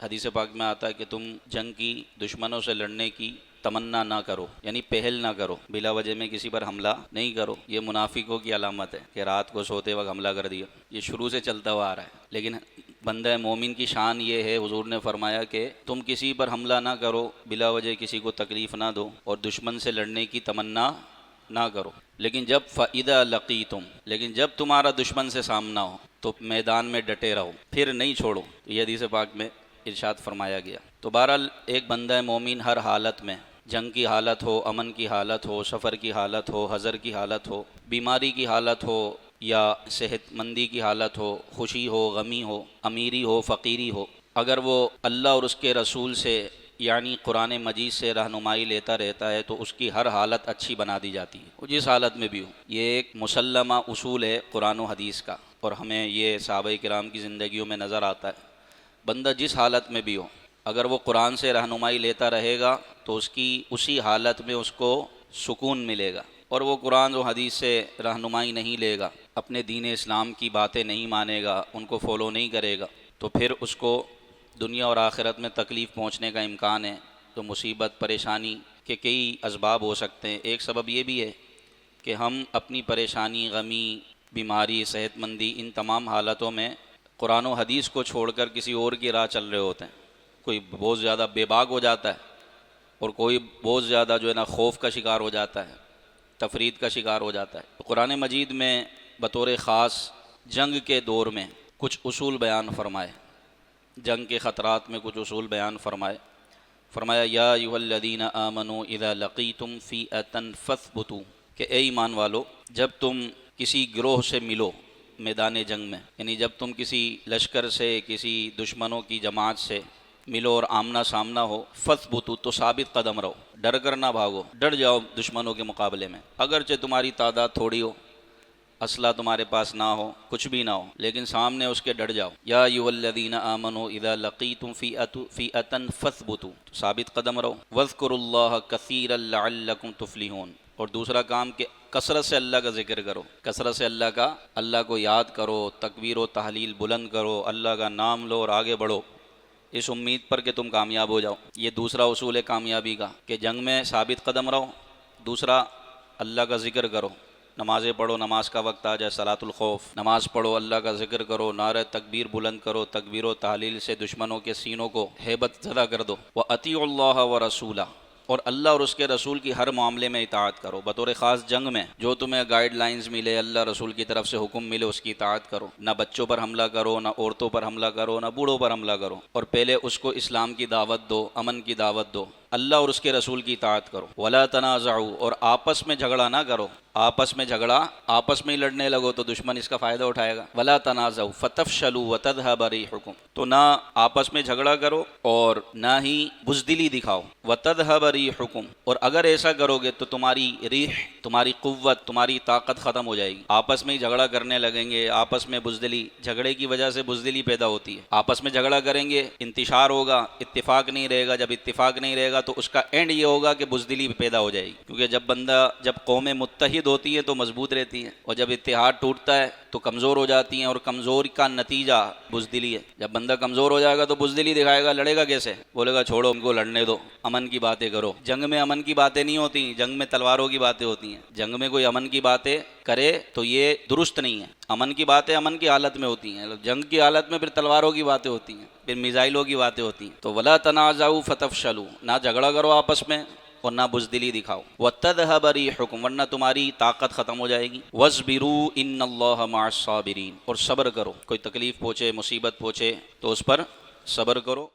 حدیث پاک میں آتا ہے کہ تم جنگ کی دشمنوں سے لڑنے کی تمنا نہ کرو، یعنی پہل نہ کرو، بلا وجہ میں کسی پر حملہ نہیں کرو۔ یہ منافقوں کی علامت ہے کہ رات کو سوتے وقت حملہ کر دیا، یہ شروع سے چلتا ہوا آ رہا ہے۔ لیکن بندہ مومن کی شان یہ ہے، حضور نے فرمایا کہ تم کسی پر حملہ نہ کرو، بلا وجہ کسی کو تکلیف نہ دو، اور دشمن سے لڑنے کی تمنا نہ کرو۔ لیکن جب فَإِذَا لَقِيتُمْ، لیکن جب تمہارا دشمن سے سامنا ہو تو میدان میں ڈٹے رہو، پھر نہیں چھوڑو۔ یہ حدیث پاک میں ارشاد فرمایا گیا۔ تو بہرحال ایک بندہ مومن ہر حالت میں، جنگ کی حالت ہو، امن کی حالت ہو، سفر کی حالت ہو، حضر کی حالت ہو، بیماری کی حالت ہو یا صحت مندی کی حالت ہو، خوشی ہو، غمی ہو، امیری ہو، فقیری ہو، اگر وہ اللہ اور اس کے رسول سے یعنی قرآن مجید سے رہنمائی لیتا رہتا ہے تو اس کی ہر حالت اچھی بنا دی جاتی ہے، وہ جس حالت میں بھی ہو۔ یہ ایک مسلمہ اصول ہے قرآن و حدیث کا، اور ہمیں یہ صحابہ کرام کی زندگیوں میں نظر آتا ہے۔ بندہ جس حالت میں بھی ہو، اگر وہ قرآن سے رہنمائی لیتا رہے گا تو اس کی اسی حالت میں اس کو سکون ملے گا، اور وہ قرآن و حدیث سے رہنمائی نہیں لے گا، اپنے دین اسلام کی باتیں نہیں مانے گا، ان کو فالو نہیں کرے گا، تو پھر اس کو دنیا اور آخرت میں تکلیف پہنچنے کا امکان ہے۔ تو مصیبت، پریشانی کے کئی اسباب ہو سکتے ہیں۔ ایک سبب یہ بھی ہے کہ ہم اپنی پریشانی، غمی، بیماری، صحت مندی، ان تمام حالتوں میں قرآن و حدیث کو چھوڑ کر کسی اور کی راہ چل رہے ہوتے ہیں۔ کوئی بہت زیادہ بے باک ہو جاتا ہے، اور کوئی بہت زیادہ جو ہے نا خوف کا شکار ہو جاتا ہے، تفرید کا شکار ہو جاتا ہے۔ تو قرآن مجید میں بطور خاص جنگ کے دور میں کچھ اصول بیان فرمائے، جنگ کے خطرات میں کچھ اصول بیان فرمائے۔ فرمایا یا ایھا الذین آمنوا اذا لقیتم فئۃ فاثبتوا، کہ اے ایمان والو جب تم کسی گروہ سے ملو میدان جنگ میں، یعنی جب تم کسی لشکر سے، کسی دشمنوں کی جماعت سے ملو اور آمنا سامنا ہو، فاثبتوا، تو ثابت قدم رہو، ڈر کر نہ بھاگو، ڈر جاؤ دشمنوں کے مقابلے میں، اگرچہ تمہاری تعداد تھوڑی ہو، اسلحہ تمہارے پاس نہ ہو، کچھ بھی نہ ہو، لیکن سامنے اس کے ڈر جاؤ۔ یا ایھا الذین آمنوا اذا لقیتم فئۃ فاثبتوا، ثابت قدم رہو، واذکروا اللہ کثیرا لعلکم تفلحون، اور دوسرا کام کہ کثرت سے اللہ کا ذکر کرو، کثرت سے اللہ کو یاد کرو، تکبیر و تحلیل بلند کرو، اللہ کا نام لو اور آگے بڑھو، اس امید پر کہ تم کامیاب ہو جاؤ۔ یہ دوسرا اصول ہے کامیابی کا، کہ جنگ میں ثابت قدم رہو۔ دوسرا، اللہ کا ذکر کرو، نمازیں پڑھو، نماز کا وقت آ جائے صلاۃ الخوف، نماز پڑھو، اللہ کا ذکر کرو، نعرہ تکبیر بلند کرو، تکبیر و تحلیل سے دشمنوں کے سینوں کو ہیبت زدہ کر دو۔ وَأَطِیعُوا اللَّهَ وَرَسُولَهُ، اور اللہ اور اس کے رسول کی ہر معاملے میں اطاعت کرو۔ بطور خاص جنگ میں جو تمہیں گائیڈ لائنز ملے، اللہ رسول کی طرف سے حکم ملے، اس کی اطاعت کرو۔ نہ بچوں پر حملہ کرو، نہ عورتوں پر حملہ کرو، نہ بوڑھوں پر حملہ کرو، اور پہلے اس کو اسلام کی دعوت دو، امن کی دعوت دو، اللہ اور اس کے رسول کی اطاعت کرو۔ وَلَا تَنَازَعُوا، اور آپس میں جھگڑا نہ کرو، آپس میں جھگڑا، آپس میں ہی لڑنے لگو تو دشمن اس کا فائدہ اٹھائے گا۔ وَلَا تَنَازَعُوا فَتَفْشَلُوا وَتَذْهَبَ رِيحُكُمْ، تو نہ آپس میں جھگڑا کرو اور نہ ہی بزدلی دکھاؤ۔ وَتَذْهَبَ رِيحُكُمْ، اور اگر ایسا کرو گے تو تمہاری ریح، تمہاری قوت، تمہاری طاقت ختم ہو جائے گی۔ آپس میں ہی جھگڑا کرنے لگیں گے، آپس میں بزدلی، جھگڑے کی وجہ سے بزدلی پیدا ہوتی ہے۔ آپس میں جھگڑا کریں گے، انتشار ہوگا، اتفاق نہیں رہے گا، جب اتفاق نہیں رہے گا تو اس کا اینڈ یہ ہوگا کہ بزدلی پیدا ہو جائے گی، کیونکہ جب قومیں متحد ہوتی ہیں تو مضبوط رہتی ہیں، اور جب اتحاد ٹوٹتا ہے تو کمزور ہو جاتی ہیں، اور کمزور کا نتیجہ بزدلی ہے۔ جب بندہ کمزور ہو جائے گا تو بزدلی دکھائے گا، لڑے گا کیسے؟ بولے گا چھوڑو ان کو لڑنے دو، امن کی باتیں کرو۔ جنگ میں امن کی باتیں نہیں ہوتی، جنگ میں تلواروں کی باتیں ہوتی ہیں۔ جنگ میں کوئی امن کی باتیں کرے تو یہ درست نہیں ہے۔ امن کی باتیں امن کی حالت میں ہوتی ہیں، جنگ کی حالت میں پھر تلواروں کی باتیں ہوتی ہیں، پھر میزائلوں کی باتیں ہوتی ہیں۔ تو وَلَا تَنَازَعُوا فَتَفْشَلُوا، نہ جھگڑا کرو آپس میں اور نہ بزدلی دکھاؤ۔ وَتَذْهَبَ رِيحُكُمْ، ورنہ تمہاری طاقت ختم ہو جائے گی۔ وَاصْبِرُوا إِنَّ اللَّهَ مَعَ الصَّابِرِينَ، اور صبر کرو، کوئی تکلیف پہنچے، مصیبت پہنچے تو اس پر صبر کرو،